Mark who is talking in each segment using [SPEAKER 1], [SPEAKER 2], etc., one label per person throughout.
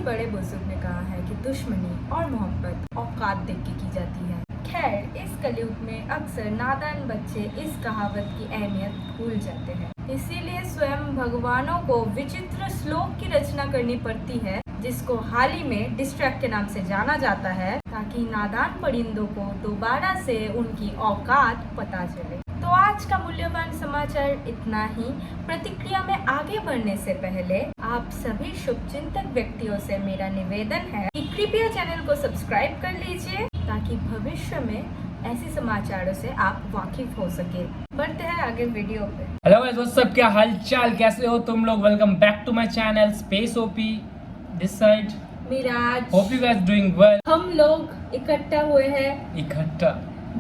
[SPEAKER 1] बड़े बुजुर्ग ने कहा है कि दुश्मनी और मोहब्बत औकात देख के की जाती है। खैर, इस कलयुग में अक्सर नादान बच्चे इस कहावत की अहमियत भूल जाते हैं। इसीलिए स्वयं भगवानों को विचित्र श्लोक की रचना करनी पड़ती है, जिसको हाल ही में डिस्ट्रैक्ट के नाम से जाना जाता है, ताकि नादान परिंदों को दोबारा से उनकी औकात पता चले। तो आज का मूल्यवान समाचार इतना ही। प्रतिक्रिया में आगे बढ़ने से पहले आप सभी शुभचिंतक व्यक्तियों से मेरा निवेदन है कि कृपया चैनल को सब्सक्राइब कर लीजिए, ताकि भविष्य में ऐसे समाचारों से आप वाकिफ हो सके। बढ़ते हैं आगे वीडियो पे।
[SPEAKER 2] हेलो गाइस, व्हाट्स अप, क्या हाल चाल, कैसे हो तुम लोग? Welcome back to my channel space OP this side.
[SPEAKER 1] Miraj,
[SPEAKER 2] hope you guys doing well.
[SPEAKER 1] हम लोग इकट्ठा हुए हैं
[SPEAKER 2] इकट्ठा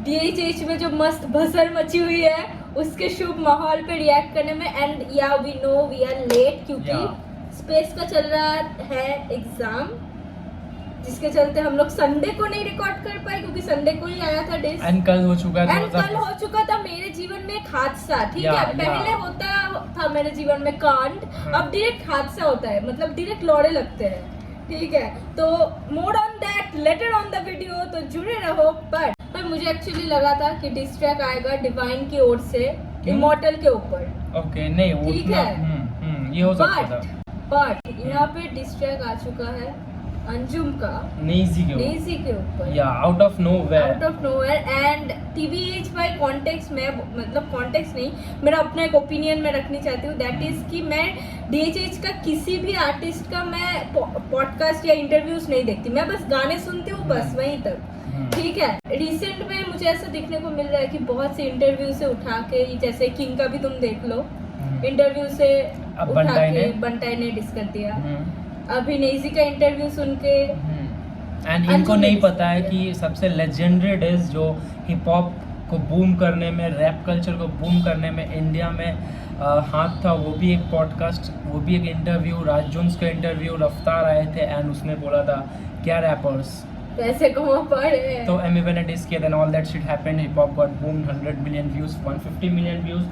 [SPEAKER 1] DHH में जो मस्त भसड़ मची हुई है उसके शुभ माहौल पे रिएक्ट करने में। एंड या we know we are late, क्योंकि स्पेस का चल रहा है एग्जाम, जिसके चलते हम लोग संडे को नहीं रिकॉर्ड कर पाए, क्योंकि संडे को ही आया था डिस।
[SPEAKER 2] एंड कल हो चुका है,
[SPEAKER 1] एंड कल हो चुका था मेरे जीवन में एक हादसा। ठीक है, पहले होता था मेरे जीवन में कांड, अब डायरेक्ट हादसा होता है, मतलब डायरेक्ट लौड़े लगते हैं। ठीक है, तो more on that later on the video, तो जुड़े रहो। पर मुझे एक्चुअली लगा था कि डिस्ट्रैक्ट आएगा डिवाइन की ओर से इमॉर्टल के ऊपर।
[SPEAKER 2] ओके, नहीं वो
[SPEAKER 1] ठीक है,
[SPEAKER 2] ये हो सकता था।
[SPEAKER 1] बट यहाँ पे डिस्ट्रैक्ट आ चुका है अंजुम का नेजी के ऊपर,
[SPEAKER 2] या out of nowhere.
[SPEAKER 1] And TBH by context में, मतलब कॉन्टेक्स्ट नहीं, मेरा अपना एक ओपिनियन में रखनी चाहती हूँ, दैट इज कि मैं DHH का किसी भी आर्टिस्ट का मैं पॉडकास्ट या इंटरव्यूज नहीं देखती, मैं बस गाने सुनती हूँ, बस वहीं तक। ठीक है, रिसेंट में मुझे ऐसा देखने को मिल रहा है कि बहुत से इंटरव्यू से उठा के, जैसे किंग का भी तुम देख लो, इंटरव्यू से उठा के बंटाई ने डिस कर दिया। अभी नेजी का इंटरव्यू सुन के
[SPEAKER 2] एंड इनको नहीं पता है कि सबसे लेजेंडरी डिश जो हिप हॉप को बूम करने में, रैप कल्चर को बूम करने में इंडिया में हाथ था, वो भी एक पॉडकास्ट, वो भी एक इंटरव्यू, राज जोन्स का इंटरव्यू। रफ्तार आए थे एंड उसने बोला था क्या रैपर्स
[SPEAKER 1] पैसे कमा पड़े,
[SPEAKER 2] तो एमिवेन डिस किया, then all that shit happened, hip hop got boom, 100 million views, 150 million views.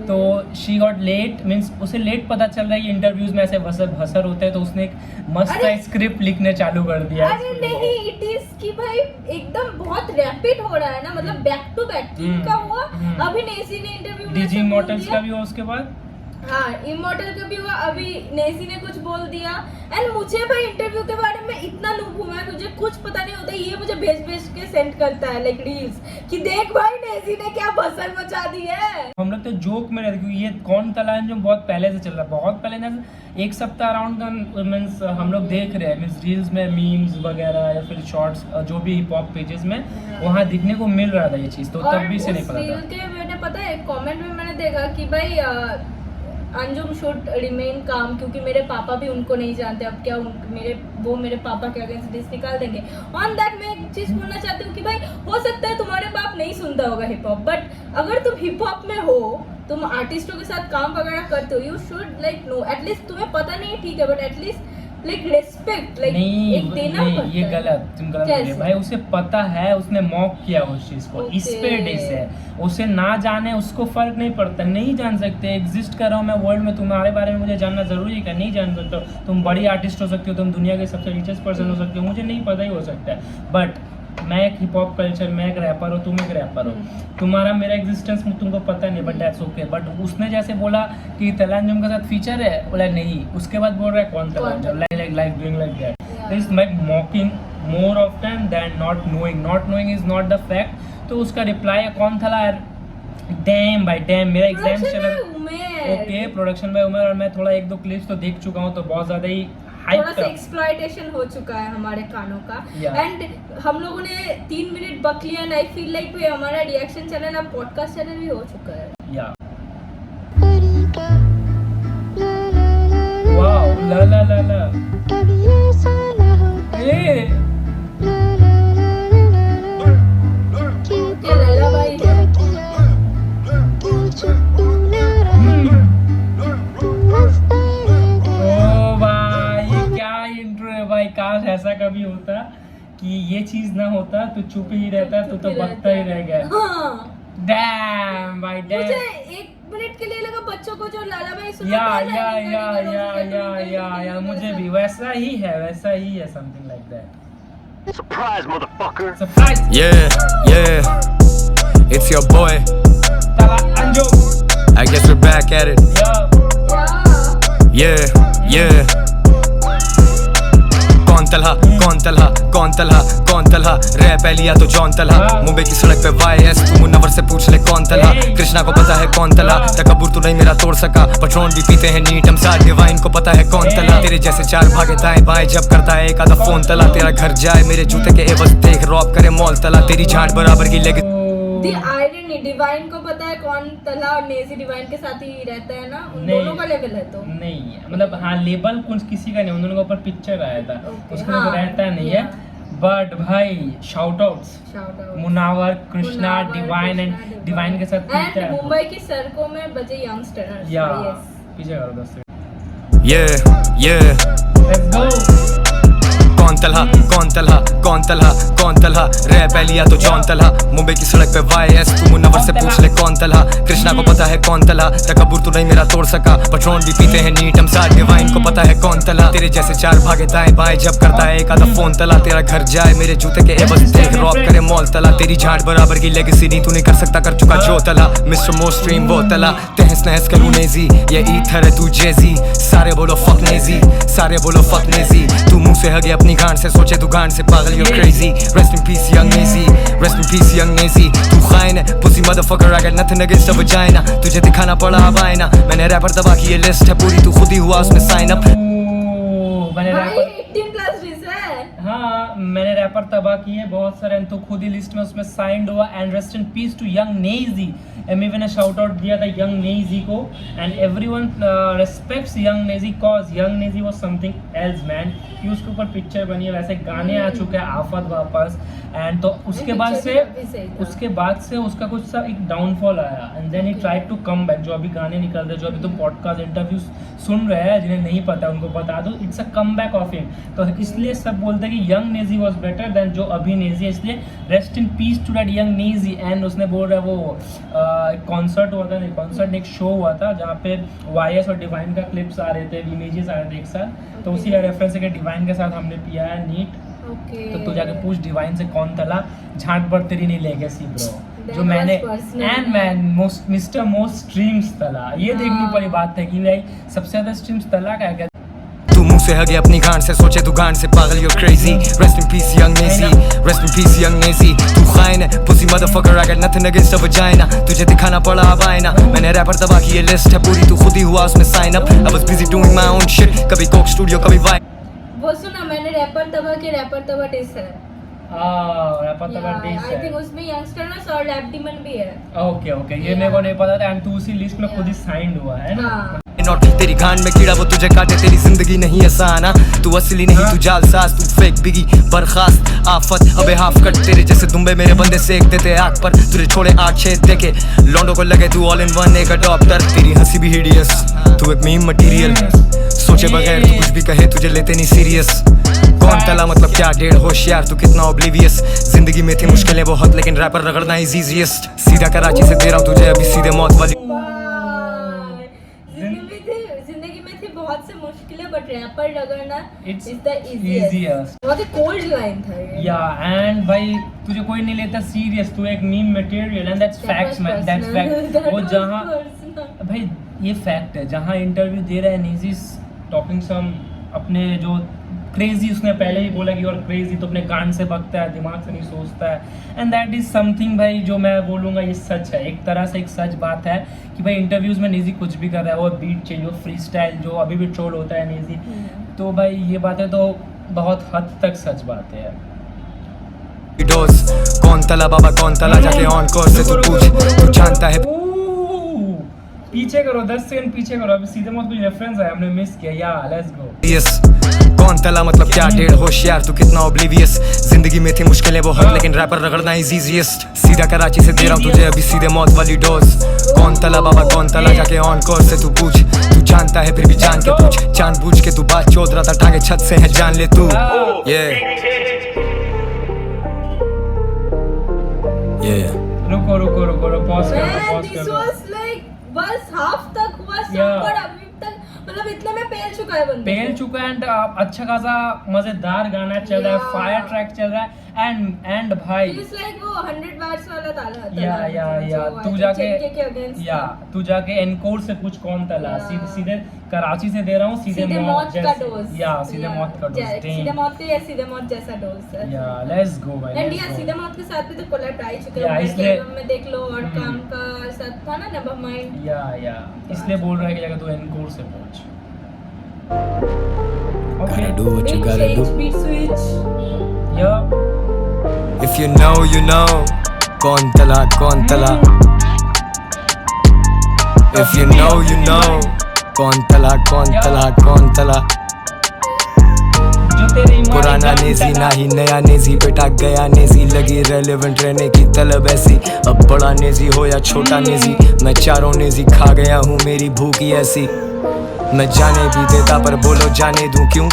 [SPEAKER 2] तो शी गॉट लेट, मींस उसे लेट पता चल रहा है ये इंटरव्यूज में ऐसे भसर होते हैं, तो उसने एक मस्त सा स्क्रिप्ट लिखने चालू कर दिया।
[SPEAKER 1] अरे नहीं, इट इज कि भाई एकदम बहुत रैपिड हो रहा है ना, मतलब बैक टू बैक किंग का हुआ, अभी नेजी ने इंटरव्यू में
[SPEAKER 2] डीजी इमॉर्टल्स का भी हुआ, उसके बाद
[SPEAKER 1] हाँ इमॉर्टल का भी हुआ, अभी नेजी ने कुछ बोल दिया। एंड मुझे भाई इंटरव्यू के बारे में इतना नूब हूं मैं, मुझे कुछ पता नहीं होता, ये मुझे भेज के सेंड करता है लाइक रील्स कि देख भाई नेजी ने क्या भसड़ मचा दी है। हम
[SPEAKER 2] लोग तो जोक में रहते, क्योंकि ये कौन तला जो बहुत पहले से चल रहा है, बहुत पहले ना, एक सप्ताह अराउंड का मीन्स हम लोग देख रहे हैं, मीन्स रील्स में मीम्स वगैरह या फिर शॉर्ट्स जो भी हिप हॉप पेजेस में वहाँ दिखने को मिल रहा था ये चीज़, तो तब भी से नहीं पता था।
[SPEAKER 1] मैंने पता है कॉमेंट में मैंने देखा कि भाई अंजुम शुड रिमेन काम, क्योंकि मेरे पापा भी उनको नहीं जानते, अब क्या मेरे पापा के अगेंस्ट डिस निकाल देंगे। ऑन दैट मैं एक चीज बोलना चाहती हूँ कि भाई हो सकता है तुम्हारे बाप नहीं सुनता होगा हिप हॉप, बट अगर तुम हिप हॉप में हो, तुम आर्टिस्टों के साथ काम वगैरह करते हो, you should like know, at least तुम्हें पता नहीं ठीक है, but at least like respect, like एक देना पड़ता है।
[SPEAKER 2] ये गलत, तुम गलत बोल रहे भाई, उसे पता है, उसने मॉक किया उस चीज को, इस पे डिस है, उसे ना जाने उसको फर्क नहीं पड़ता, नहीं जान सकते, एग्जिस्ट कर रहा हूँ मैं वर्ल्ड में, तुम्हारे बारे में मुझे जानना जरूरी है, नहीं जान सकते हो, तुम बड़ी आर्टिस्ट हो सकते हो, तुम दुनिया के सबसे रिचेस्ट पर्सन हो सकते हो, मुझे नहीं पता ही हो सकता है, बट मैं एक हिप हॉप कल्चर, मैं एक रैपर हूँ, तुम एक रैपर हो, तुम्हारा मेरा एग्जिस्टेंस तुमको पता नहीं, बट दैट्स ओके। बट उसने जैसे बोला कि तलांजुम के साथ फीचर है, बोला नहीं, उसके बाद बोल रहा है कौन तलांजुम, like doing like that is like mocking more of time then not knowing is not the fact. तो उसका रिप्लाई कौन था यार, डैम भाई डैम, मेरा एग्जाम चल रहा है, ओके, प्रोडक्शन बाय उमर, और मैं थोड़ा 1-2 क्लिप्स तो देख चुका हूँ, तो बहुत ज्यादा ही
[SPEAKER 1] थोड़ा सा एक्सप्लॉयटेशन हो चुका है हमारे कानों का। एंड हम लोगों ने 3 मिनट बक लिया, एंड आई फील लाइक भाई हमारा रिएक्शन चैनल अब पॉडकास्ट चैनल भी हो चुका है।
[SPEAKER 2] वाओ, ला ला ला ला, ए
[SPEAKER 1] क्या लला भाई है,
[SPEAKER 2] भाई काश ऐसा कभी होता कि ये चीज ना होता, तो चुप ही रहता, तो बकता ही रह गया।
[SPEAKER 1] हाँ।
[SPEAKER 2] डैम भाई डैम।
[SPEAKER 1] मुझे एक मिनट के लिए लगा बच्चों को जो लाला भाई सुनाता है
[SPEAKER 2] या मुझे भी वैसा ही है something like that.
[SPEAKER 3] Surprise, motherfucker!
[SPEAKER 2] Surprise.
[SPEAKER 4] Yeah, it's your boy.
[SPEAKER 2] Tala Anjo.
[SPEAKER 4] I guess we're back at it. Yeah. कौन तलहा रैप लिया तो जॉन तलहा. मुंबई की सड़क पे YS तू मुन्नवर से पूछ ले कौन तलहा. कृष्णा को पता है कौन तलहा. तकब्बुर तू नहीं मेरा तोड़ सका. पट्रोन भी पीते हैं नीट हम साथ. डिवाइन को पता है कौन तलहा. तेरे जैसे चार भागे दाएं बाएं जब करता है एक आधा फोन तला. तेरा घर जाए मेरे जूते के एवज देख रॉब करे मॉल तला. तेरी झाड़ बराबर की लेग.
[SPEAKER 1] दी आयरनी डिवाइन को पता है कौन तला और नेजी डिवाइन के साथ ही रहता है ना. उन
[SPEAKER 2] नहीं,
[SPEAKER 1] दोनों का लेवल है तो
[SPEAKER 2] नहीं मतलब हाँ लेबल कुछ किसी का नहीं. उन दोनों के ऊपर पिक्चर आया था. उसमें तो रहता नहीं है. बट भाई shout outs Munawar Krishna divine and divine के साथ
[SPEAKER 1] एंड मुंबई की सड़कों में बजे यंगस्टर्स.
[SPEAKER 2] या पीछे करो 10 सेकंड.
[SPEAKER 4] Yeah.
[SPEAKER 2] Let's go. कौन तलहा रैप लिया तो जॉन तलहा. मुंबई की सड़क पे YS तू मुन्नवर से पूछ ले कौन तलहा. कृष्णा को पता है कौन तलहा. तकब्बुर तू नहीं मेरा तोड़ सका. पट्रोन भी पीते हैं नीट हम साथ. डिवाइन को पता है कौन तलहा. तेरे जैसे चार भागे दाएं बाएं जब करता है एक आधा फोन तला. तेरा घर जाए मेरे जूते के एवज देख रॉब करे मॉल तला. तेरी झाड़ बराबर की लेगेसी नहीं तू नहीं कर सकता कर चुका जो तला. मिस्टर मोस्ट्रीम वो तला. तहस नहस करूं नेजी ये ईथर है तू जेजी. सारे बोलो फक नेजी. तू मुंह से हगे अपनी गांड से सोचे तू गांड से पागल. You're crazy. Rest in peace young Nazy. तू खाइन है pussy motherfucker. I got nothing against a vagina. तुझे दिखाना पड़ा अब आईना. मैंने रैपर दबा की ये लिस्ट है पूरी. तू खुद ही हुआ उसमें साइन अप. मैंने
[SPEAKER 1] भाई
[SPEAKER 2] रैपर
[SPEAKER 1] 18 प्लस है.
[SPEAKER 2] हाँ मैंने रैपर तबाह किए बहुत सारे. तो खुद ही लिस्ट में उसमें साइंड हुआ. And rest in peace to young Naezy. Emiway ने शाउट आउट दिया था यंग नेजी को. And everyone respects young Naezy cause young Naezy was something else man. कि उसके ऊपर पिक्चर बनी है वैसे गाने आ चुके हैं आफत वापस. एंड तो उसके बाद से उसका कुछ सा एक डाउनफॉल आया. And then he tried to come back. जो अभी गाने निकल रहे जो अभी तुम पॉडकास्ट इंटरव्यूज सुन रहे हैं जिन्हें नहीं पता उनको बता दो. It's a comeback of him. तो इसलिए सब बोलते हैं कि young Naezy was better than जो अभी नेजी है. इसलिए rest in peace to that young Naezy. And उसने बोल रहा है वो कॉन्सर्ट हुआ था एक शो हुआ था जहाँ पे YS और डिवाइन का क्लिप्स आ रहे थे इमेजेस आ रहे थे एक साथ. तो उसी का रेफरेंस है कि डिवाइन के साथ हमने पिया है नीट. तो तू जाके पूछ डिवाइन से कौन तला. झाट पर तेरी नहीं लेगेसी ब्रो. जो मैंने and man mister most streams तला. ये देखनी पड़ी बात है कि भाई सबसे ज्यादा स्ट्रीम्स तला का है.
[SPEAKER 4] तू मुंह से हगे अपनी गांड से सोचे तू गांड से पागल. You're crazy. Rest in peace young Nazy. तू खाइन है pussy motherfucker. I got nothing against a vagina. तुझे दिखाना पड़ा अब आईना. मैंने रैपर दबा की ये लिस्ट है पूरी. तू खुद ही हुआ उसमें sign up. I was busy doing my own shit. कभी कोक स्टूडियो कभी वाई.
[SPEAKER 1] वो सुना मैंने रैपर तबा डिस है.
[SPEAKER 2] रैपर तबा डिस
[SPEAKER 1] आई थिंक उसमें यंगस्टर्स और रैप डीमन भी है.
[SPEAKER 2] ओके ये मेरे को नहीं पता था. एंड तू उसी लिस्ट में खुद ही साइंड हुआ है ना.
[SPEAKER 4] नोटिस तेरी गांड में कीड़ा वो तुझे काटे. तेरी जिंदगी नहीं आसान. तू असली नहीं तू जालसाज. तू फेक बिगी बर्खास्त आफत अबे हाफ कट. तेरे जैसे दुम्बे मेरे बंदे सेक देते आग पर. तुझे छोड़े 8 छेद देके लौंडो को लगे तू ऑल इन वन एक अडॉप्टर. तेरी हंसी भी हिडियस. तू एक मीम मटेरियल. सोचे बगैर तू कुछ भी कहे तुझे लेते नहीं सीरियस. कौन तला मतलब क्या डेढ़ होशियार. तू कितना ओब्लिवियस. जिंदगी में थी मुश्किलें बहुत लेकिन रैपर रगड़ना इज ईजीएस्ट. सीधा कराची से दे रहा हूँ तुझे अभी सीधे मौत वाली.
[SPEAKER 1] जिंदगी में थी बहुत से मुश्किलें बट रैपर रगड़ना
[SPEAKER 2] It's
[SPEAKER 1] इज द इजीएस्ट. बहुत ही कोल्ड लाइन था ये.
[SPEAKER 2] या एंड भाई तुझे कोई नहीं लेता सीरियस. तू एक meme material. And that's facts man. That's fact. वो जहाँ भाई ये फैक्ट है जहाँ इंटरव्यू दे रहा है नेजी टॉकिंग सम अपने जो क्रेजी. उसने पहले ही बोला कि और क्रेजी तो अपने कान से बकता है दिमाग से नहीं सोचता है. एंड दैट इज समथिंग भाई जो मैं बोलूँगा ये सच है. एक तरह से एक सच बात है कि भाई इंटरव्यूज में नेजी कुछ भी कर रहा है. वो बीट चाहिए फ्री स्टाइल जो अभी भी ट्रोल होता है नेजी. तो भाई ये बातें तो बहुत हद तक सच बात है.
[SPEAKER 4] कौन तला बाबा कौन तला जाके ऑन कोर्स से तू पूछ. तू जानता है
[SPEAKER 2] पीछे करो 10 सेकंड पीछे करो. अभी सीधे मत कुछ रेफरेंस है हमने मिस किया. या लेट्स गो.
[SPEAKER 4] यस कौन तला मतलब क्या डेढ़ होशियार. तू कितना ओब्लिवियस. जिंदगी में थी मुश्किलें बहुत लेकिन रैपर रगड़ना इज ईजीएस्ट. सीधा कराची से दे रहा हूँ तुझे अभी सीधे मौत वाली डोज. कौन तला बाबा कौन तला जाके ऑन कोर्स से तू पूछ. तू जानता है फिर भी जान के पूछ. जानबूझ के तू बात चोद रहा था टांगे छत से है जान ले तू. ये
[SPEAKER 2] रुको पॉज करो.
[SPEAKER 1] This was like बस हाफ तक हुआ सब,
[SPEAKER 2] Yeah.
[SPEAKER 1] पर अभी तक मतलब इतने में पेल चुका है बंदा।
[SPEAKER 2] पेल चुका है एंड अच्छा खासा मजेदार गाना चल रहा है,
[SPEAKER 1] Yeah.
[SPEAKER 2] फायर ट्रैक चल रहा है एंड भाई
[SPEAKER 1] Feels like वो 100 बार्स वाला ताला
[SPEAKER 2] या तू जाके तू जाके एनकोर से कुछ कौन तला,
[SPEAKER 1] Yeah.
[SPEAKER 2] सीधे सीधे कराची से दे रहा हूँ, सीधे
[SPEAKER 1] मौत का
[SPEAKER 2] जैसे-
[SPEAKER 1] डोज।
[SPEAKER 2] या सीधे मौत का डोज।
[SPEAKER 1] सीधे मौत का या सीधे मौत जैसा डोज है।
[SPEAKER 2] या लेट्स गो भाई,
[SPEAKER 1] एंड
[SPEAKER 2] let's
[SPEAKER 1] या
[SPEAKER 2] go.
[SPEAKER 1] सीधे मौत के साथ भी तो कोलैब आ ही चुका
[SPEAKER 2] Yeah,
[SPEAKER 1] है,
[SPEAKER 2] इसलिए-
[SPEAKER 1] एल्बम में देख लो, और
[SPEAKER 2] हम्म।
[SPEAKER 1] काम का साथ था ना नेवर माइंड।
[SPEAKER 2] या इसलिए बोल रहा है कि जाके तू एनकोर से पहुंच।
[SPEAKER 4] Gotta
[SPEAKER 2] okay
[SPEAKER 4] do what you gotta do.
[SPEAKER 1] Beat switch.
[SPEAKER 2] या
[SPEAKER 4] If you know, you know. कौन तला If you know, you know. कौन तला
[SPEAKER 2] जो तेरी माँ
[SPEAKER 4] पुराना
[SPEAKER 2] जान
[SPEAKER 4] नेजी
[SPEAKER 2] तला।
[SPEAKER 4] ना ही नया नेजी, बेटा गया नेजी, लगी रेलेवेंट रहने की तलब ऐसी। अब बड़ा नेजी हो या छोटा नेजी, मैं चारों नेजी खा गया हूँ, मेरी भूख ही ऐसी। मैं जाने भी देता पर बोलो जाने दूं क्यों,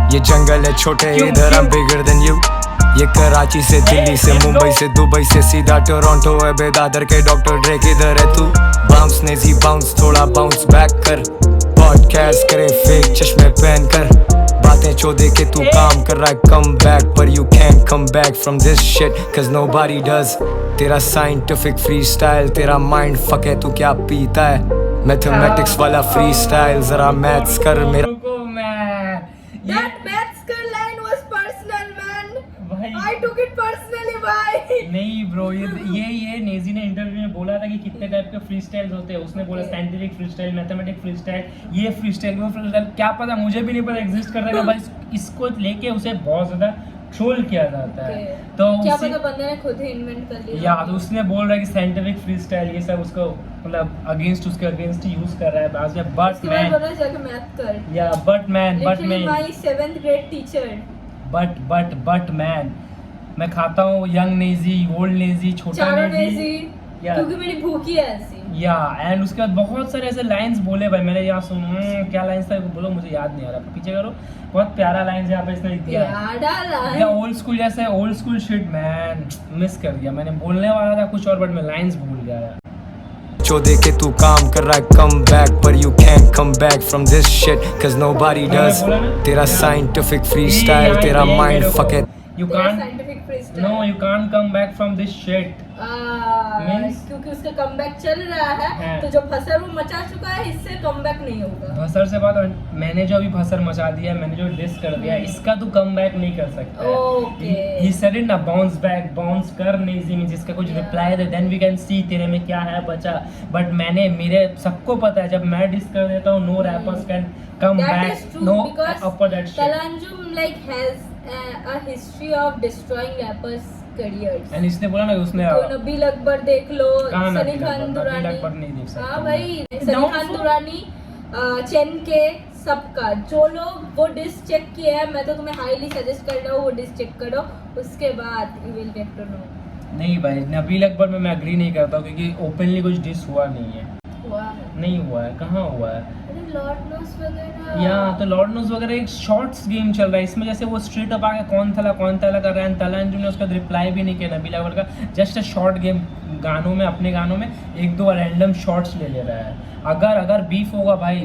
[SPEAKER 4] ये जंगल है छोटे,
[SPEAKER 2] क्यों,
[SPEAKER 4] इधर
[SPEAKER 2] क्यों?
[SPEAKER 4] I'm bigger than you। ये कराची से दिल्ली से मुंबई से दुबई से सीधा टोरंटो है, बेदादर के डॉक्टर ड्रे किधर है तू। बाउंस नेजी बाउंस, थोड़ा बाउंस बैक कर, पॉडकास्ट करे फेक चश्मे पहन कर, बातें चौदह के तू काम कर रहा है कम बैक, पर you can come back from this shit cause nobody does। तेरा साइंटिफिक फ्री स्टाइल, तेरा माइंड फक है, तू क्या पीता है, मैथमेटिक्स वाला फ्री स्टाइल, जरा मैथ्स कर मेरा।
[SPEAKER 2] रुको मैं
[SPEAKER 1] That maths का line was personal man।
[SPEAKER 2] भाई
[SPEAKER 1] I took it personally भाई।
[SPEAKER 2] नहीं ब्रो, ये नेजी ने इंटरव्यू में बोला था कि कितने टाइप के फ्री स्टाइल्स होते हैं। उसने बोला scientific free style, mathematic free style, ये फ्री स्टाइल, वो फ्री स्टाइल, क्या पता, मुझे भी नहीं पता एग्जिस्ट करता है भाई। इसको लेके उसे बहुत ज्यादा ट्रोल किया जाता है। तो
[SPEAKER 1] क्या
[SPEAKER 2] उसी-
[SPEAKER 1] पता बंदे ने खुद ही इन्वेंट कर लिया।
[SPEAKER 2] या तो उसने बोल रहा है कि साइंटिफिक फ्री स्टाइल ये सब उसको मतलब उसके अगेंस्ट यूज कर रहा है बाद में। बट
[SPEAKER 1] उसके बाद
[SPEAKER 2] मैन
[SPEAKER 1] बोला जाके मैथ कर।
[SPEAKER 2] या but man
[SPEAKER 1] Literally my 7th grade teacher।
[SPEAKER 2] But man मैं खाता हूँ यंग नेजी, ओल्ड नेजी, छोटा
[SPEAKER 1] चारों
[SPEAKER 2] नेजी।
[SPEAKER 1] नेजी,
[SPEAKER 2] या
[SPEAKER 1] क्योंकि मेरी भूख ही है ऐसी।
[SPEAKER 2] या एंड उसके बाद बहुत सारे ऐसे लाइंस बोले भाई, मैंने यहाँ सुन क्या लाइंस था बोलो, मुझे याद नहीं आ रहा, पीछे करो। बहुत प्यारा लाइंस यहाँ पे इसने लिख दिया है।
[SPEAKER 1] डाला
[SPEAKER 2] ओल्ड स्कूल जैसे old school shit man, miss कर दिया मैंने, बोलने वाला था कुछ और बट मैं लाइंस भूल गया।
[SPEAKER 4] चौदह के तू काम कर रहा है कम बैक, पर you can come back from this shit cause nobody does। तेरा साइंटिफिक फ्री स्टाइल, तेरा माइंड फक है।
[SPEAKER 2] You can't
[SPEAKER 1] scientific freestyle.
[SPEAKER 2] No you can't come back from this shit. Means-
[SPEAKER 1] क्योंकि उसका comeback चल रहा है,
[SPEAKER 2] हाँ।
[SPEAKER 1] तो जो फसर वो मचा चुका है, इससे कमबैक नहीं होगा।
[SPEAKER 2] भसर से बात, मैंने जो अभी भसर मचा दिया है, मैंने जो डिस कर दिया है, इसका तू कम बैक नहीं कर सकता
[SPEAKER 1] Okay.
[SPEAKER 2] ही सेड इट ना, बाउंस बैक, बाउंस कर नेजी में, जिसका कुछ
[SPEAKER 1] Yeah.
[SPEAKER 2] रिप्लाई दे, देन वी कैन सी तेरे में क्या है बचा। बट मेरे सबको पता है जब मैं डिस कर देता हूँ, no rappers can come
[SPEAKER 1] That
[SPEAKER 2] back,
[SPEAKER 1] is true
[SPEAKER 2] no
[SPEAKER 1] because
[SPEAKER 2] upper that shit.
[SPEAKER 1] Talanjum like has a history of destroying rappers' careers।
[SPEAKER 2] And इसने बोला ना कि उसने
[SPEAKER 1] तो नबील अकबर देख लो,
[SPEAKER 2] कहाँ
[SPEAKER 1] सनी
[SPEAKER 2] नबील
[SPEAKER 1] खान
[SPEAKER 2] अकबर? नबील अकबर नहीं
[SPEAKER 1] दुरानी।
[SPEAKER 2] देख सकते।
[SPEAKER 1] हाँ भाई, सनी
[SPEAKER 2] Down
[SPEAKER 1] खान
[SPEAKER 2] for-
[SPEAKER 1] दुरानी, चेन के, सबका जो लोग वो डिस चेक किया है, मैं तो तुम्हें हाईली सजेस्ट कर रहा हूँ वो डिस चेक करो, उसके बाद you will get to know.
[SPEAKER 2] नहीं भाई, नबील अकबर में मैं अग्री नहीं करता हूँ, क्योंकि ओपनली कुछ डिस हुआ नहीं है।
[SPEAKER 1] हुआ है,
[SPEAKER 2] नहीं हुआ है, कहाँ हुआ है?
[SPEAKER 1] अरे लॉर्ड नोस वगैरह।
[SPEAKER 2] या तो लॉर्ड नोज वगैरह एक शॉर्ट्स गेम चल रहा है, इसमें जैसे वो स्ट्रीट अप आके कौन तला कर रहा है, तलांजुम ने उसका रिप्लाई भी नहीं किया नबील अकबर का, जस्ट अ शॉर्ट गेम, गानों में अपने गानों में एक दो रैंडम शॉट्स ले रहा है। अगर बीफ होगा भाई,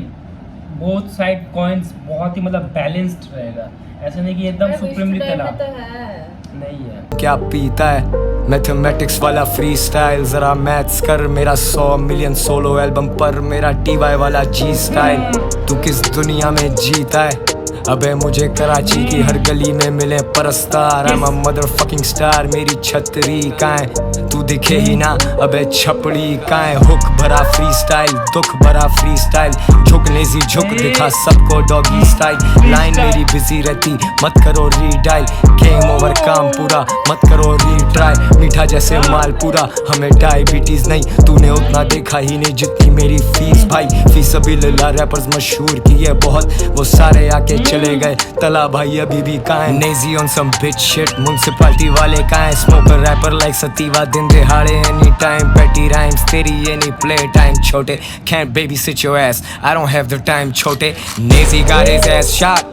[SPEAKER 2] बोथ साइड कॉइन्स बहुत ही मतलब बैलेंस्ड रहेगा, ऐसा नहीं कि एकदम सुप्रीमली तला
[SPEAKER 1] तो है।
[SPEAKER 2] नहीं है।
[SPEAKER 4] क्या पीता है, मैथमेटिक्स वाला फ्री स्टाइल, जरा मैथ्स कर, मेरा 100 मिलियन सोलो एल्बम पर, मेरा TY वाला जी स्टाइल। तू किस दुनिया में जीता है, अबे मुझे कराची की हर गली में मिले परस्तार। I'm a motherfucking star, मेरी छतरी कहाँ है, तू दिखे ही ना, अबे छपड़ी कहाँ है। हुक भरा फ्री स्टाइल, दुख भरा फ्री स्टाइल, झुकने सी झुक दिखा सबको डॉगी स्टाइल। लाइन मेरी बिजी रहती, मत करो रीडाइल, गेम ओवर काम पूरा, मत करो रीट्राई। मीठा जैसे मालपूरा, हमें डायबिटीज नहीं, तूने उतना देखा ही नहीं जितनी मेरी फीस भाई। फीस अभी लला रैपर्स मशहूर किए बहुत, वो सारे आके चले गए, तला भाई अभी भी कहाँ है। Naezy on some bitch shit, municipality वाले कहाँ है, स्मोकर रैपर लाइक सतीवा, दिन दिहाड़े एनी टाइम, पेटी राइम्स तेरी ये नहीं प्ले टाइम छोटे, can't babysit your ass, I don't have the time छोटे। Naezy got his ass shot,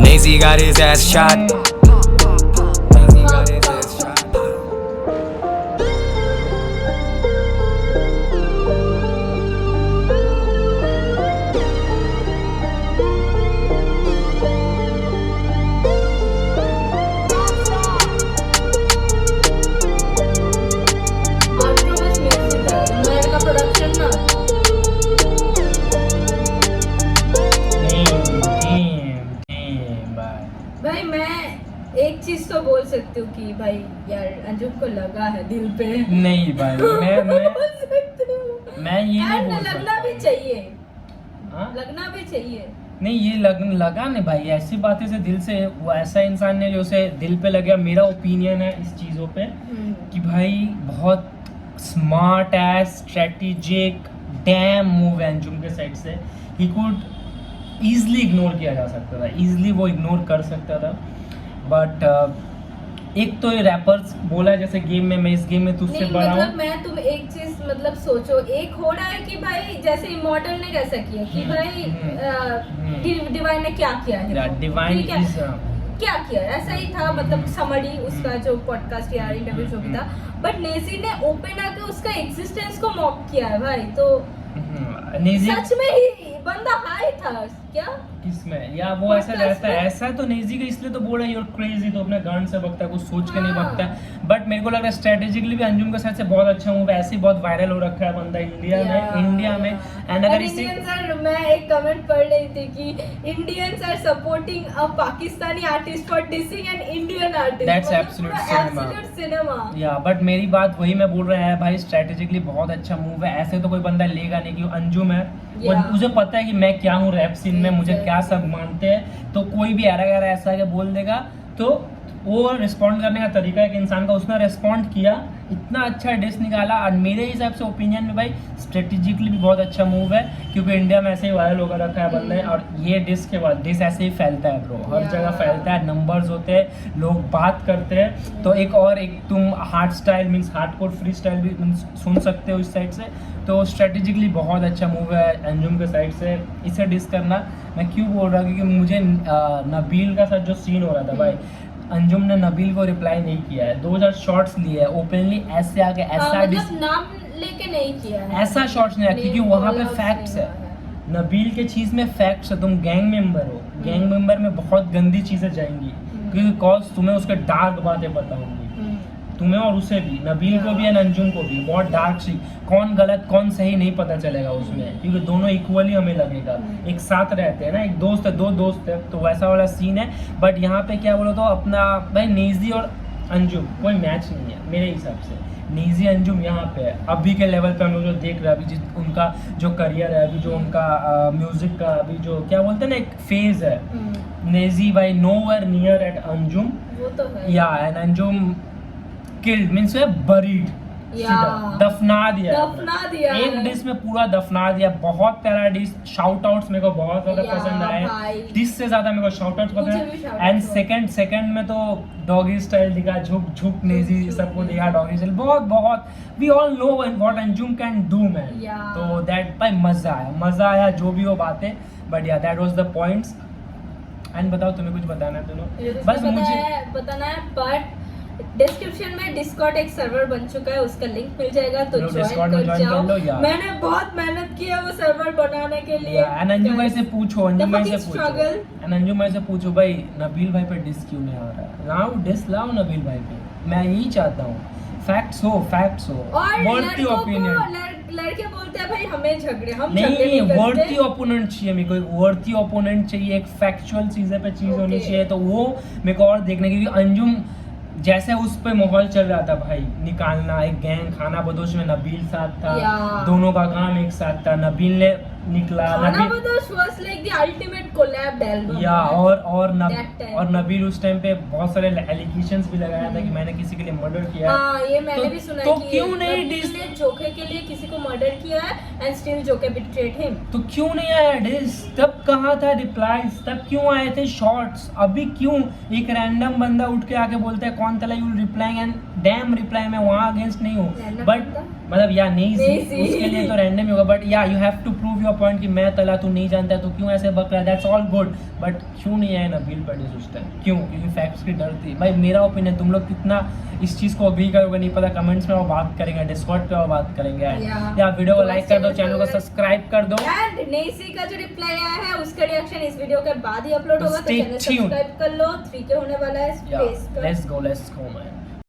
[SPEAKER 4] Nazy got his ass shot, Nazy got his ass shot।
[SPEAKER 1] तो बोल सकती हूँ कि भाई यार अंजुम को लगा है दिल पे।
[SPEAKER 2] नहीं भाई मैं
[SPEAKER 1] बोल सकती हूँ।
[SPEAKER 2] मैं ये नहीं
[SPEAKER 1] And
[SPEAKER 2] बोल
[SPEAKER 1] लगना
[SPEAKER 2] सकता।
[SPEAKER 1] भी चाहिए,
[SPEAKER 2] हाँ?
[SPEAKER 1] लगना भी चाहिए।
[SPEAKER 2] नहीं ये लगा नहीं भाई, ऐसी बातें से दिल से, वो ऐसा इंसान ने जो उसे दिल पे लग गया। मेरा ओपिनियन है इस चीज़ों पे कि भाई बहुत स्मार्ट है, स्ट्रेटेजिक डैम मूव है अंजुम के साइड से। ही कुड ईजिली इग्नोर किया जा सकता था, ईजिली वो इग्नोर कर सकता था। बट एक तो ये रैपर्स बोला जैसे गेम में, मैं इस गेम में तुझसे
[SPEAKER 1] नहीं
[SPEAKER 2] बड़ा
[SPEAKER 1] मतलब
[SPEAKER 2] हूँ।
[SPEAKER 1] मैं तुम एक चीज मतलब सोचो, एक हो रहा है कि भाई जैसे इमॉर्टल ने कैसा किया कि भाई डिवाइन ने क्या किया है,
[SPEAKER 2] डिवाइन
[SPEAKER 1] ठीक है?
[SPEAKER 2] इज
[SPEAKER 1] क्या किया ऐसा ही था, मतलब समरी उसका जो पॉडकास्ट या इंटरव्यू जो भी था। बट नेजी ने ओपन आके उसका एग्जिस्टेंस को मॉक किया है भाई, तो
[SPEAKER 2] नेजी
[SPEAKER 1] सच में ही बंदा हाई था क्या?
[SPEAKER 2] किसमें, या वो ऐसा
[SPEAKER 1] Podcast
[SPEAKER 2] रहता है,
[SPEAKER 1] में?
[SPEAKER 2] ऐसा तो नेजी का इसलिए तो बोल रहा है यूर क्रेजी, तो अपने गन से बकता है, कुछ सोच के नहीं
[SPEAKER 1] हाँ।
[SPEAKER 2] बकता है। बट मेरे को लग रहा है स्ट्रेटेजिकली भी अंजुम के साथ से बहुत अच्छा मूव है, ऐसे ही बहुत वायरल हो रखा है बंदा इंडिया में। एंड अगर इसी
[SPEAKER 1] इंडियंस आर, मैं एक कमेंट पढ़ रही थी कि Indians are supporting a Pakistani artist for dissing an Indian artist.
[SPEAKER 2] That's absolute cinema.
[SPEAKER 1] Cinema.
[SPEAKER 2] या बट मेरी बात वही मैं बोल रहा है भाई, स्ट्रेटेजिकली बहुत अच्छा मूव है। ऐसे तो कोई बंदा लेगा नहीं कि अंजुम है, वो
[SPEAKER 1] Yeah.
[SPEAKER 2] मुझे पता है कि मैं क्या हूँ रैप सीन में, मुझे क्या सब मानते हैं, तो कोई भी ऐरा गैरा ऐसा के बोल देगा तो वो रिस्पॉन्ड करने का तरीका है कि इंसान का, उसने रिस्पॉन्ड किया, इतना अच्छा डिस निकाला। और मेरे हिसाब से ओपिनियन में भाई स्ट्रेटेजिकली भी बहुत अच्छा मूव है, क्योंकि इंडिया में ऐसे ही वायरल होकर रखा है बंदा है। और ये डिस के बाद डिस ऐसे ही फैलता है ब्रो, हर जगह फैलता है, नंबर्स होते हैं, लोग बात करते हैं। तो एक तुम hard style means hardcore free style भी सुन सकते हो इस साइड से। तो स्ट्रेटेजिकली बहुत अच्छा मूव है अंजुम के साइड से इसे डिस करना। मैं क्यों बोल रहा हूँ, क्योंकि मुझे नबील का साथ जो सीन हो रहा था भाई, अंजुम ने नबील को रिप्लाई नहीं किया है, 2000 शॉट्स लिए है ओपनली, ऐसे आके ऐसा डिस,
[SPEAKER 1] मतलब नाम लेके नहीं किया है,
[SPEAKER 2] ऐसा शॉट्स नहीं आया, क्योंकि वहाँ पे
[SPEAKER 1] call out
[SPEAKER 2] फैक्ट्स
[SPEAKER 1] नहीं
[SPEAKER 2] है।
[SPEAKER 1] हुआ
[SPEAKER 2] नबील के चीज़ में फैक्ट्स है, तुम गैंग मेंबर हो, गैंग मेंबर में बहुत गंदी चीज़ें जाएंगी, क्योंकि कॉज तुम्हें उसके डार्क बातें पता होंगी, तुम्हें और उसे भी, नबील को भी और अंजुम को भी, बहुत डार्क सी, कौन गलत कौन सही नहीं पता चलेगा उसमें, क्योंकि दोनों इक्वली हमें लगेगा, एक साथ रहते हैं ना, एक दोस्त है, दो दोस्त है, तो वैसा वाला सीन है। बट यहाँ पे क्या बोलो तो अपना भाई नेजी और अंजुम कोई मैच नहीं है मेरे हिसाब से। नेजी अंजुम यहाँ पे है अभी के लेवल पे, हम लोग जो देख रहे हैं अभी, उनका जो करियर है अभी, जो उनका म्यूजिक का अभी जो क्या बोलते हैं ना, एक फेज है, नेजी भाई नोवेयर नियर एट अंजुम,
[SPEAKER 1] वो तो है
[SPEAKER 2] या and Anjum killed means buried, दफना दिया एक
[SPEAKER 1] है।
[SPEAKER 2] डिश में पूरा दफना दिया। बहुत प्यारा डिश, शाउट आउट्स मेरे को बहुत ज्यादा
[SPEAKER 1] या
[SPEAKER 2] पसंद आए,
[SPEAKER 1] भाई।
[SPEAKER 2] डिश से ज्यादा मेरे को शाउट आउट्स
[SPEAKER 1] मुझे
[SPEAKER 2] पसंद
[SPEAKER 1] भी shout
[SPEAKER 2] है। एंड
[SPEAKER 1] outs
[SPEAKER 2] सेकंड में तो डॉगी स्टाइल दिखा, झुक नेजी सबको दिखा डॉगी स्टाइल, बहुत we all know what Anjum can do man.
[SPEAKER 1] Yeah.
[SPEAKER 2] तो दैट भाई मजा आया जो भी वो बातें, बट या that was the points. And बताओ तुम्हें कुछ बताना है दोनों? बस मुझे
[SPEAKER 1] बताना है, बट डिस्क्रिप्शन में डिस्कॉर्ड एक सर्वर बन चुका है, उसका लिंक मिल जाएगा, तो
[SPEAKER 2] लोग
[SPEAKER 1] ज्वाइन
[SPEAKER 2] Discord में
[SPEAKER 1] कर
[SPEAKER 2] join कर लो,
[SPEAKER 1] जाओ।
[SPEAKER 2] या।
[SPEAKER 1] मैंने बहुत मेहनत की है वो सर्वर बनाने के लिए।
[SPEAKER 2] एंड अंजुम भाई से पूछो, अंजुम भाई से
[SPEAKER 1] fucking
[SPEAKER 2] पूछो,
[SPEAKER 1] struggle.
[SPEAKER 2] एंड अंजुम भाई से पूछो भाई नबील भाई पे डिस क्यों नहीं आ रहा है, लाओ डिस लाओ नबील भाई पे, मैं यही चाहता हूँ, फैक्ट्स हो
[SPEAKER 1] और
[SPEAKER 2] वर्दी
[SPEAKER 1] लड़कों
[SPEAKER 2] ओपिनियन
[SPEAKER 1] को लड़के बोलते हैं भाई हमें झगड़े, हम
[SPEAKER 2] नहीं,
[SPEAKER 1] झगड़े नहीं
[SPEAKER 2] वर्दी
[SPEAKER 1] करते।
[SPEAKER 2] ओपोनेंट चाहिए मेरे को, एक वर्दी ओपोनेंट चाहिए, एक फैक्चुअल चीजें पे चीज होनी
[SPEAKER 1] Okay.
[SPEAKER 2] चाहिए, तो वो मेरे को और देखने, क्योंकि अंजुम जैसे उस पे माहौल चल रहा था भाई, निकालना एक गैंग, खाना बदोश में नबील साथ था,
[SPEAKER 1] या।
[SPEAKER 2] दोनों का काम एक साथ था, नबील ने निकला,
[SPEAKER 1] खाना
[SPEAKER 2] Nabeel
[SPEAKER 1] बदोश was like the ultimate collab album.
[SPEAKER 2] या
[SPEAKER 1] That time.
[SPEAKER 2] और नबील उस टाइम पे बहुत सारे एलिगेशंस भी लगाया था कि मैंने किसी के लिए मर्डर किया है।
[SPEAKER 1] हाँ, ये मैंने
[SPEAKER 2] तो-
[SPEAKER 1] भी सुना
[SPEAKER 2] तो
[SPEAKER 1] है कि
[SPEAKER 2] क्यों नहीं
[SPEAKER 1] नबील
[SPEAKER 2] डिस-
[SPEAKER 1] ने जोके के लिए किसी को मर्डर किया है एंड स्टिल जोके बिट्रेड हिम।
[SPEAKER 2] तो क्यों नहीं आया डिस, तब कहाँ था रिप्लाईज, तब क्यों आए थे शॉर्ट्स, अभी क्यों एक रैंडम बंदा उठ के आके बोलता है कौन तला you replying, and dam reply मैं वहाँ अगेंस्ट नहीं हूँ,
[SPEAKER 1] Random
[SPEAKER 2] बट
[SPEAKER 1] बंदा?
[SPEAKER 2] मतलब या नहीं
[SPEAKER 1] नहीं
[SPEAKER 2] सी, उसके लिए तो रैंडम ही होगा, बट या you have to prove your point कि मैं तला तू नहीं जानता है, तो क्यों ऐसे बक रहा है, दैट्स ऑल गुड, बट क्यों नहीं आया नबील पर डिस उस टाइम, क्यों? क्योंकि फैक्ट्स की डर थी भाई। मेरा ओपिनियन, तुम लोग कितना इस चीज़ को अग्री करोगे नहीं पता, कमेंट्स में वो बात करेंगे, डिस्कॉर्ड पे वो बात करेंगे, या वीडियो को लाइक कर दो, चैनल को सब्सक्राइब कर दो।
[SPEAKER 1] एंड नेसी का जो रिप्लाई आया है उसका रिएक्शन इस वीडियो के बाद ही अपलोड
[SPEAKER 2] तो
[SPEAKER 1] होगा, तो
[SPEAKER 2] stay
[SPEAKER 1] चैनल
[SPEAKER 2] tuned.
[SPEAKER 1] सब्सक्राइब कर लो, 3K होने वाला है स्पेस पर।
[SPEAKER 2] Let's go man.